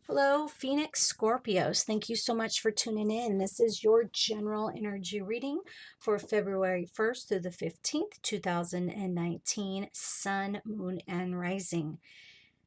Hello, Phoenix Scorpios. Thank you so much for tuning in. This is your general energy reading for February 1st through the 15th, 2019, Sun, Moon, and Rising.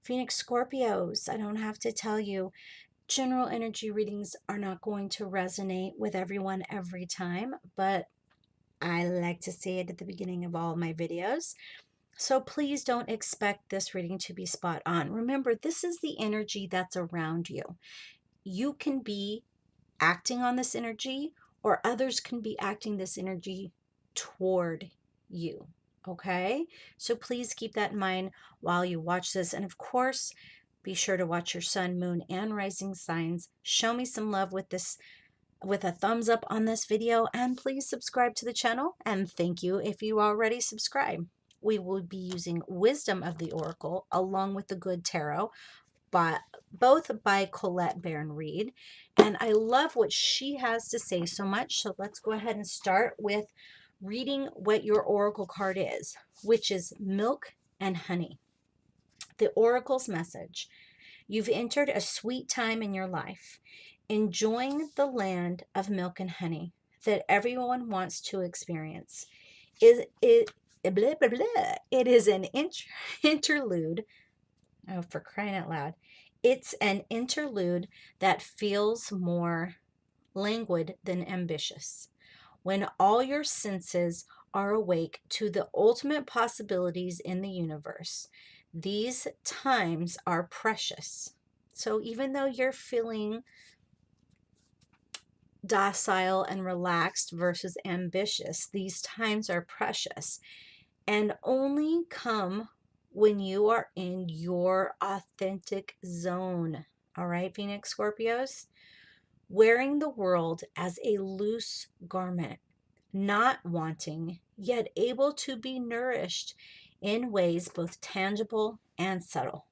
Phoenix Scorpios, I don't have to tell you, general energy readings are not going to resonate with everyone every time, but I like to say it at the beginning of all my videos. So please don't expect this reading to be spot on. Remember, this is the energy that's around you. You can be acting on this energy, or others can be acting this energy toward you. Okay? So please keep that in mind while you watch this. And of course, be sure to watch your sun, moon, and rising signs. Show me some love with this, with a thumbs up on this video, and please subscribe to the channel. And thank you if you already subscribe. We will be using Wisdom of the Oracle along with the Good Tarot, both by Colette Baron Reed. And I love what she has to say so much. So let's go ahead and start with reading what your Oracle card is, which is Milk and Honey. The Oracle's message: you've entered a sweet time in your life, enjoying the land of milk and honey that everyone wants to experience. Blah, blah, blah. It is an interlude. Oh, for crying out loud. It's an interlude that feels more languid than ambitious. When all your senses are awake to the ultimate possibilities in the universe, these times are precious. So even though you're feeling docile and relaxed versus ambitious, these times are precious and only come when you are in your authentic zone. All right, Phoenix Scorpios? Wearing the world as a loose garment, not wanting, yet able to be nourished in ways both tangible and subtle.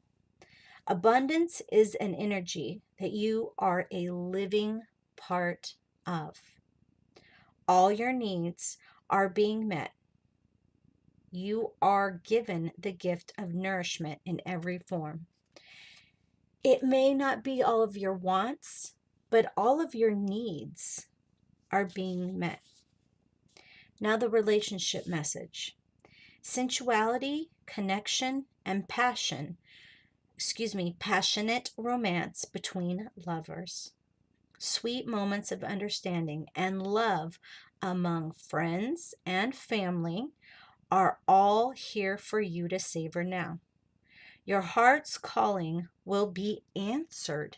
Abundance is an energy that you are a living part of. All your needs are being met. You are given the gift of nourishment in every form. It may not be all of your wants, but all of your needs are being met. Now the relationship message: sensuality, connection, and passionate romance between lovers. Sweet moments of understanding and love among friends and family are all here for you to savor now. Your heart's calling will be answered.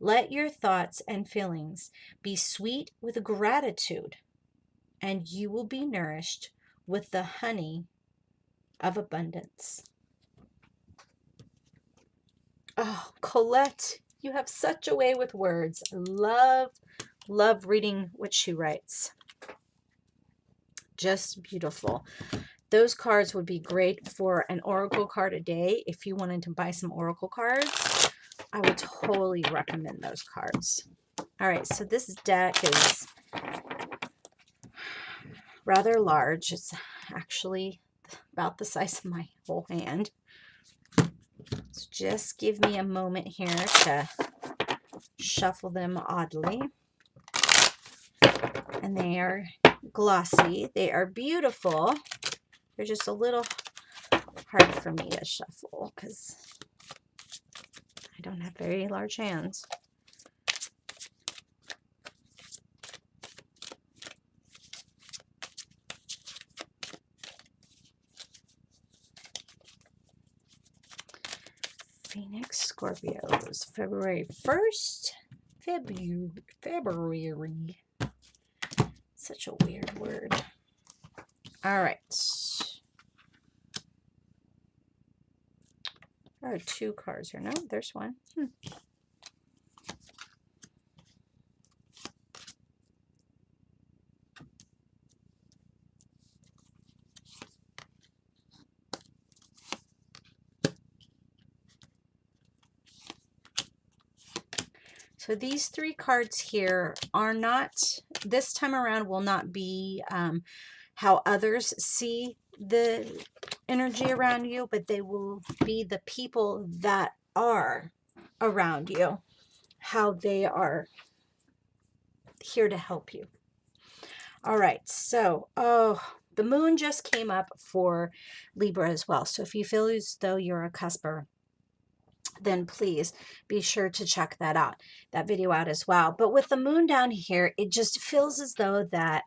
Let your thoughts and feelings be sweet with gratitude, and you will be nourished with the honey of abundance. Oh, Colette, you have such a way with words. I love reading what she writes. Just beautiful. Those cards would be great for an oracle card a day. If you wanted to buy some oracle cards, I would totally recommend those cards. All right, so this deck is rather large. It's actually about the size of my whole hand. So just give me a moment here to shuffle them oddly. And they are glossy. They are beautiful. They're just a little hard for me to shuffle because I don't have very large hands. Phoenix Scorpios, February 1st. February. Such a weird word. All right. There are two cards here. No, there's one. So these three cards here are not, this time around will not be how others see the energy around you, but they will be the people that are around you, how they are here to help you. All right, so, the moon just came up for Libra as well. So if you feel as though you're a cusper, then please be sure to check that video out as well. But with the moon down here, it just feels as though that,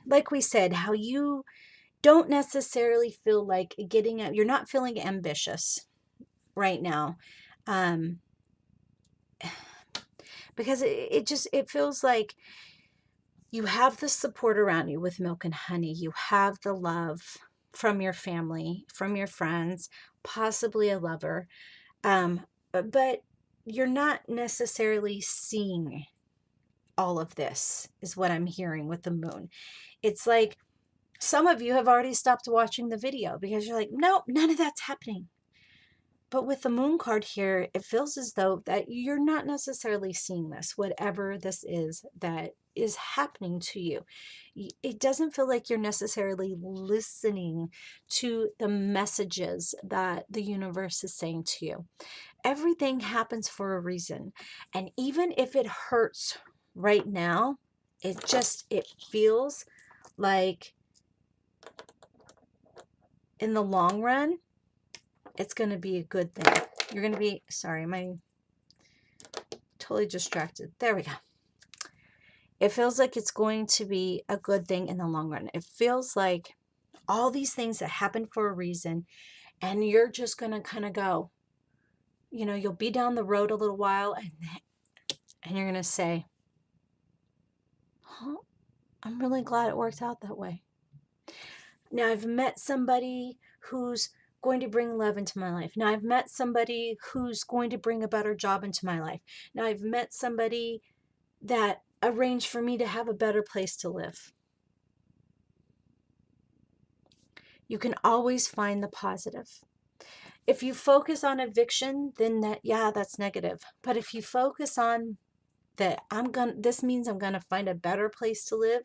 like we said, how you don't necessarily feel like getting up, you're not feeling ambitious right now. Because it feels like you have the support around you with milk and honey. You have the love from your family, from your friends, possibly a lover. But you're not necessarily seeing all of this, is what I'm hearing with the moon. It's like some of you have already stopped watching the video because you're like, nope, none of that's happening. But with the moon card here, it feels as though that you're not necessarily seeing this, whatever this is that is happening to you. It doesn't feel like you're necessarily listening to the messages that the universe is saying to you. Everything happens for a reason. And even if it hurts right now, it feels like in the long run, it's going to be a good thing. You're going to be, sorry, am totally distracted? There we go. It feels like it's going to be a good thing in the long run. It feels like all these things that happen for a reason, and you're just going to kind of go, you'll be down the road a little while, and you're going to say, huh, I'm really glad it worked out that way. Now, I've met somebody who's going to bring love into my life. Now, I've met somebody who's going to bring a better job into my life. Now, I've met somebody that arranged for me to have a better place to live. You can always find the positive. If you focus on eviction, then that's negative. But if you focus on that, this means I'm going to find a better place to live,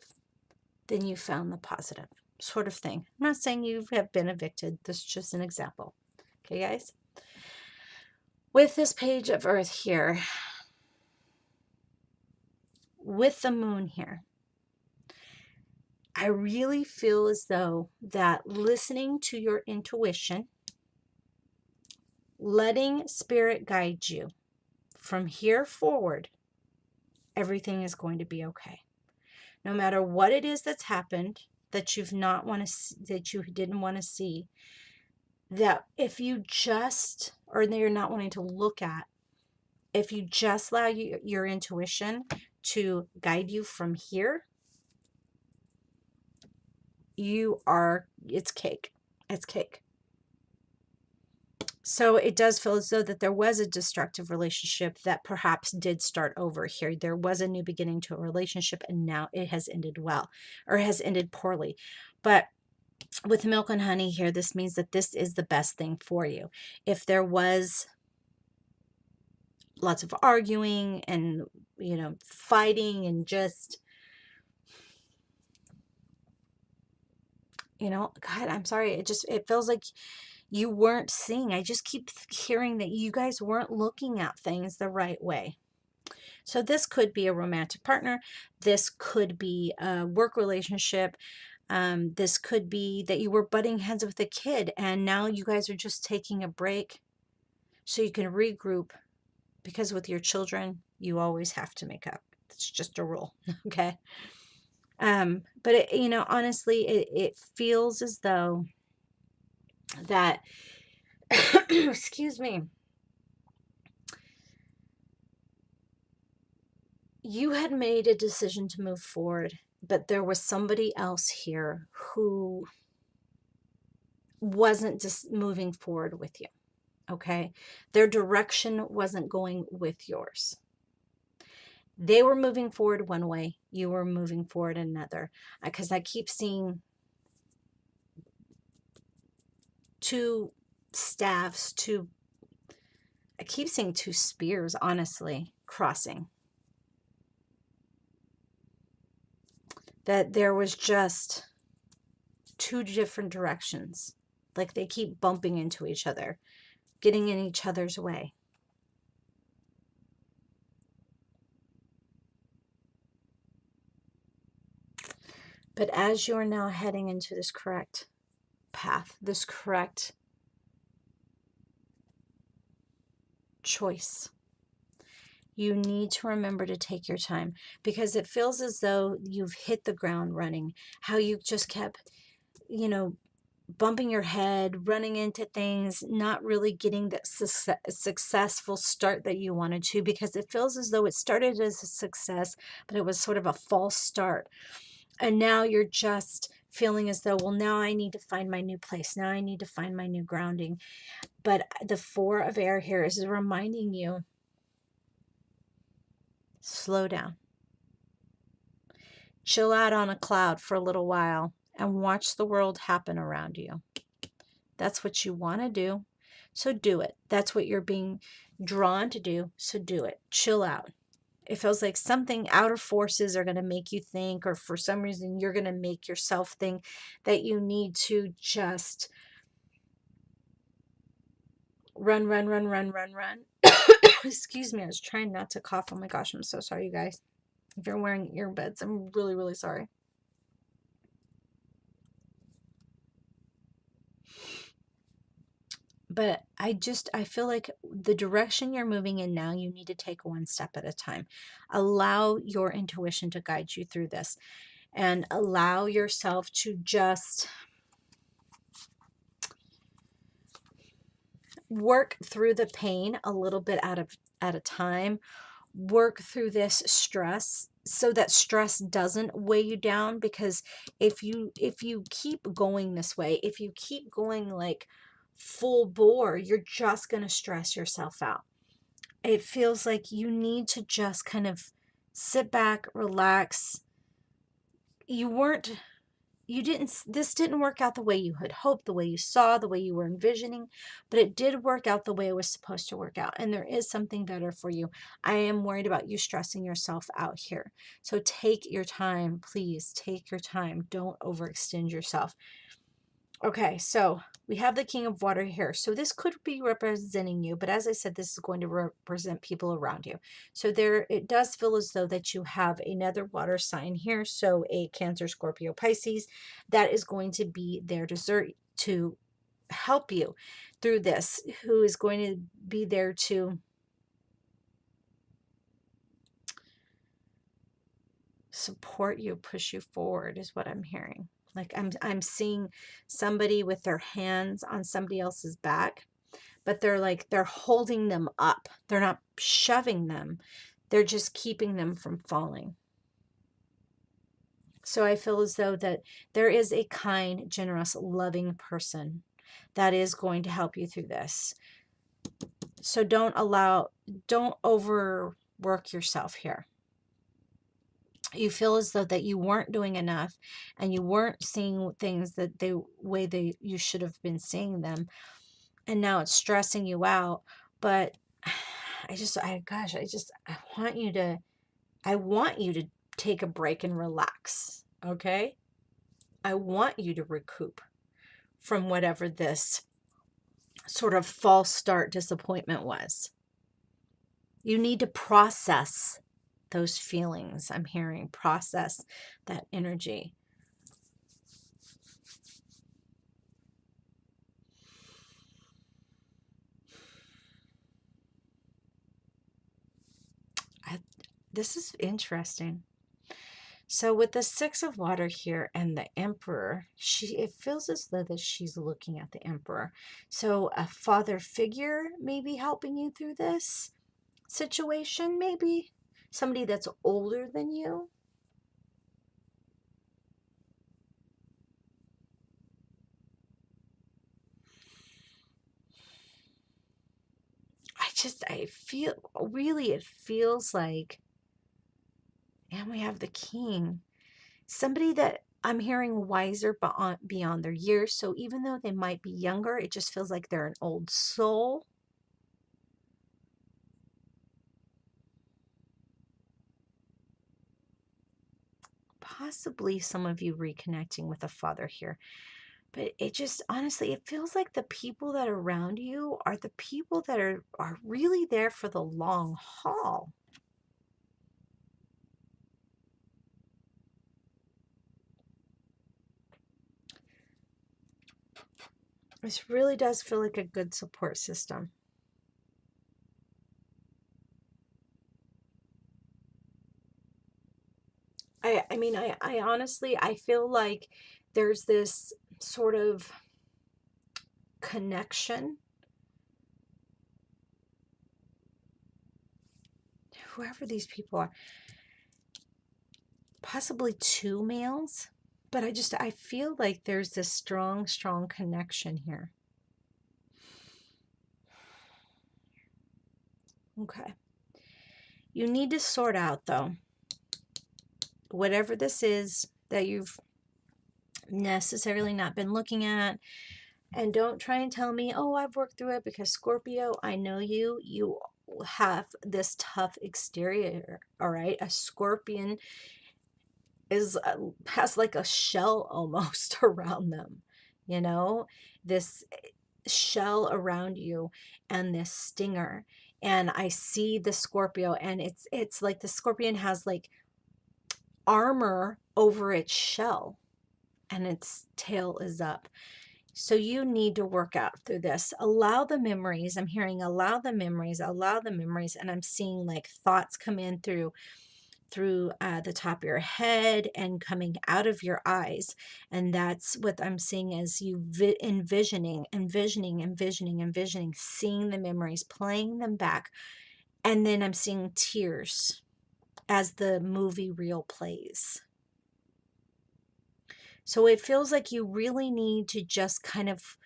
then you found the positive sort of thing. I'm not saying you have been evicted. This is just an example. Okay, guys? With this page of Earth here, with the moon here, I really feel as though that listening to your intuition, letting spirit guide you from here forward, everything is going to be okay. No matter what it is that's happened that you didn't want to see, that if you just, or you're not wanting to look at, if you just allow your intuition to guide you from here, it's cake. It's cake. So it does feel as though that there was a destructive relationship that perhaps did start over here. There was a new beginning to a relationship, and now it has ended well, or has ended poorly. But with milk and honey here, this means that this is the best thing for you. If there was lots of arguing and, fighting and just, God, I'm sorry. It feels like you weren't seeing. I just keep hearing that you guys weren't looking at things the right way. So this could be a romantic partner. This could be a work relationship. This could be that you were butting heads with a kid and now you guys are just taking a break so you can regroup, because with your children, you always have to make up. It's just a rule. Okay. But honestly, it feels as though that, excuse me, you had made a decision to move forward, but there was somebody else here who wasn't just moving forward with you. Okay. Their direction wasn't going with yours. They were moving forward one way, you were moving forward another. Because I keep seeing two staffs, I keep seeing two spears, honestly, crossing. That there was just two different directions. Like they keep bumping into each other, getting in each other's way. But as you're now heading into this correct path, this correct choice, you need to remember to take your time, because it feels as though you've hit the ground running. How you just kept, bumping your head, running into things, not really getting that successful start that you wanted to, because it feels as though it started as a success, but it was sort of a false start. And now you're just feeling as though, well, now I need to find my new place. Now I need to find my new grounding. But the Four of Air here is reminding you, slow down. Chill out on a cloud for a little while and watch the world happen around you. That's what you want to do. So do it. That's what you're being drawn to do. So do it. Chill out. It feels like something, outer forces are going to make you think, or for some reason you're going to make yourself think that you need to just run. Excuse me, I was trying not to cough. Oh my gosh, I'm so sorry, you guys. If you're wearing earbuds, I'm really, really sorry. But I feel like the direction you're moving in now, you need to take one step at a time. Allow your intuition to guide you through this, and allow yourself to just work through the pain a little bit at a time. Work through this stress so that stress doesn't weigh you down, because if you keep going this way, if you keep going like full bore, you're just going to stress yourself out. It feels like you need to just kind of sit back, relax. This didn't work out the way you had hoped, the way you saw, the way you were envisioning, but it did work out the way it was supposed to work out. And there is something better for you. I am worried about you stressing yourself out here. So take your time, please take your time. Don't overextend yourself. Okay, so we have the King of Water here. So this could be representing you, but as I said, this is going to represent people around you. So it does feel as though that you have another water sign here. So a Cancer, Scorpio, Pisces, that is going to be there to help you through this, who is going to be there to support you, push you forward, is what I'm hearing. Like I'm seeing somebody with their hands on somebody else's back, but they're holding them up. They're not shoving them. They're just keeping them from falling. So I feel as though that there is a kind, generous, loving person that is going to help you through this. So don't overwork yourself here. You feel as though that you weren't doing enough, and you weren't seeing things that you should have been seeing them, and now it's stressing you out. But I want you to take a break and relax. Okay, I want you to recoup from whatever this sort of false start disappointment was. You need to process those feelings. I'm hearing process that energy. This is interesting. So with the Six of Water here and the Emperor, it feels as though that she's looking at the Emperor. So a father figure may be helping you through this situation, maybe somebody that's older than you. It feels like, and we have the King, somebody that I'm hearing wiser beyond their years. So even though they might be younger, it just feels like they're an old soul. possibly some of you reconnecting with a father here. But it just, honestly, it feels like the people that are around you are the people that are really there for the long haul. This really does feel like a good support system. I mean, I honestly, I feel like there's this sort of connection. Whoever these people are, possibly two males, but I feel like there's this strong, strong connection here. Okay. You need to sort out, though, whatever this is that you've necessarily not been looking at. And don't try and tell me, oh, I've worked through it, because Scorpio, I know you. You have this tough exterior, all right? A scorpion is has like a shell almost around them, you know, this shell around you and this stinger. And I see the Scorpio, and it's like the scorpion has like armor over its shell and its tail is up. So you need to work out through this. Allow the memories. I'm hearing allow the memories, allow the memories. And I'm seeing like thoughts come in through the top of your head and coming out of your eyes. And that's what I'm seeing as you envisioning, seeing the memories, playing them back. And then I'm seeing tears as the movie reel plays. So it feels like you really need to just kind of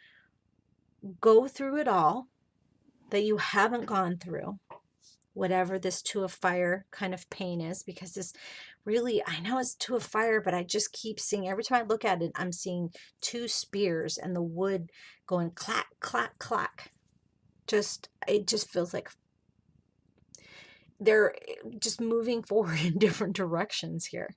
go through it all that you haven't gone through, whatever this two of fire kind of pain is, because this really, I know it's two of fire, but I just keep seeing, every time I look at it, I'm seeing two spears and the wood going clack, clack, clack. It just feels like they're just moving forward in different directions here.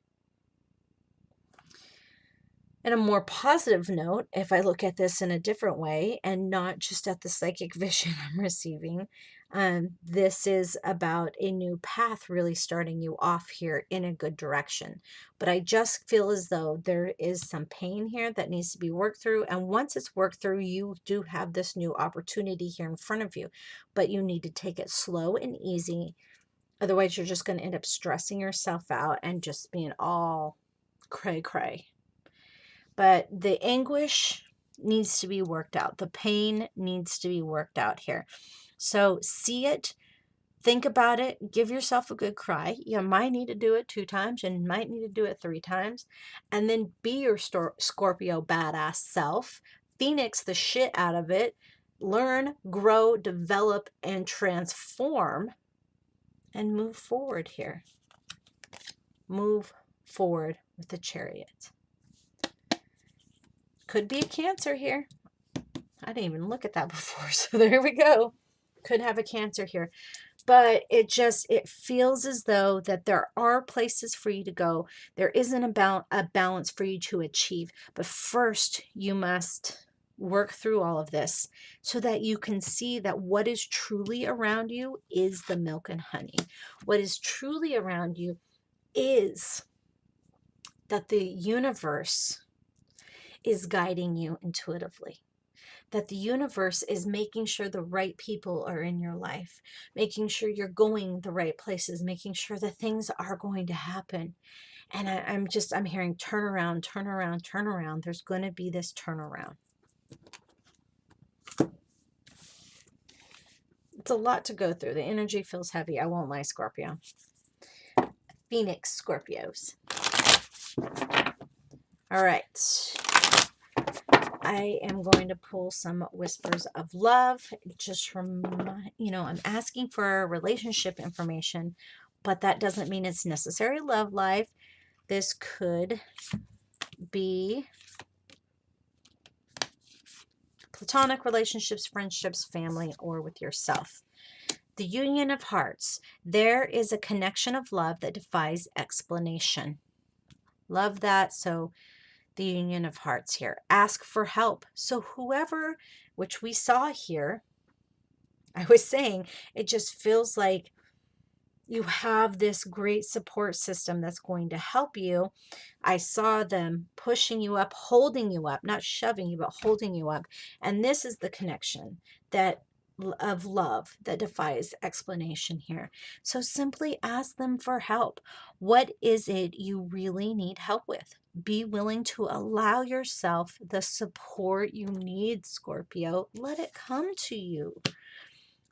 And a more positive note, if I look at this in a different way and not just at the psychic vision I'm receiving, this is about a new path really starting you off here in a good direction. But I just feel as though there is some pain here that needs to be worked through. And once it's worked through, you do have this new opportunity here in front of you. But you need to take it slow and easy. Otherwise, you're just going to end up stressing yourself out and just being all cray-cray. But the anguish needs to be worked out. The pain needs to be worked out here. So see it, think about it, give yourself a good cry. You might need to do it 2 times, and might need to do it 3 times. And then be your Scorpio badass self. Phoenix the shit out of it. Learn, grow, develop, and transform. And move forward here. Move forward with the Chariot. Could be a Cancer here. I didn't even look at that before, so there we go. Could have a Cancer here. But it feels as though that there are places for you to go. There isn't about a balance for you to achieve. But first, you must work through all of this so that you can see that what is truly around you is the milk and honey. What is truly around you is that the universe is guiding you intuitively, that the universe is making sure the right people are in your life, making sure you're going the right places, making sure that things are going to happen. And I'm hearing turnaround, turnaround, turnaround. There's going to be this turnaround. It's a lot to go through. The energy feels heavy. I won't lie, Scorpio. Phoenix Scorpios. All right. I am going to pull some whispers of love. Just from, I'm asking for relationship information, but that doesn't mean it's necessary love life. This could be platonic relationships, friendships, family, or with yourself. The union of hearts. There is a connection of love that defies explanation. Love that. So the Union of Hearts here. Ask for help. So whoever, which we saw here, I was saying, it just feels like you have this great support system that's going to help you. I saw them pushing you up, holding you up, not shoving you, but holding you up. And this is the connection that of love that defies explanation here. So simply ask them for help. What is it you really need help with? Be willing to allow yourself the support you need, Scorpio. Let it come to you.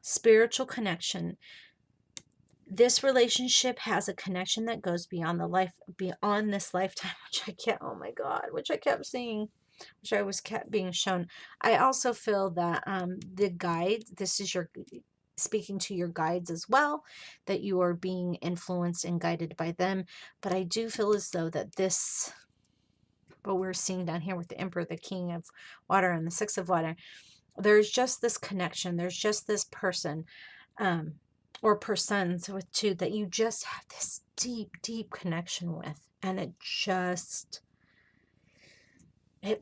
Spiritual connection. This relationship has a connection that goes beyond this lifetime, which I can't, oh my God, which I kept seeing, which I was kept being shown. I also feel that the guides, this is your speaking to your guides as well, that you are being influenced and guided by them. But I do feel as though that this, what we're seeing down here with the Emperor, the King of Water, and the Six of Water, there's just this connection. There's just this person, or persons with two, that you just have this deep, deep connection with. And it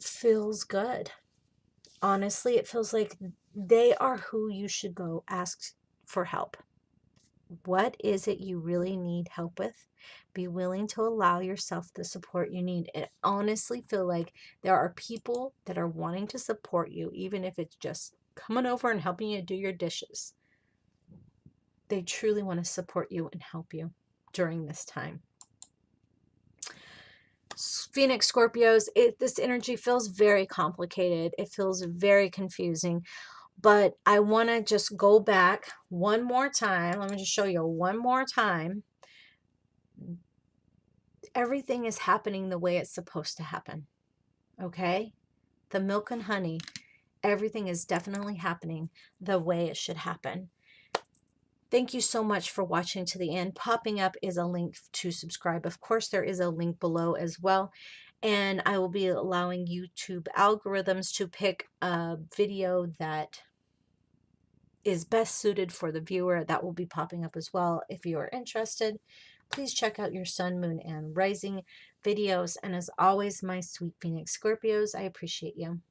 feels good. Honestly, it feels like they are who you should go ask for help. What is it you really need help with? Be willing to allow yourself the support you need. I honestly feel like there are people that are wanting to support you, even if it's just coming over and helping you do your dishes. They truly want to support you and help you during this time. Phoenix Scorpios, this energy feels very complicated. It feels very confusing. But I want to just go back one more time. Let me just show you one more time. Everything is happening the way it's supposed to happen. Okay? The milk and honey, everything is definitely happening the way it should happen. Thank you so much for watching to the end. Popping up is a link to subscribe. Of course, there is a link below as well. And I will be allowing YouTube algorithms to pick a video that is best suited for the viewer. That will be popping up as well. If you are interested, please check out your sun, moon, and rising videos. And as always, my sweet Phoenix Scorpios, I appreciate you.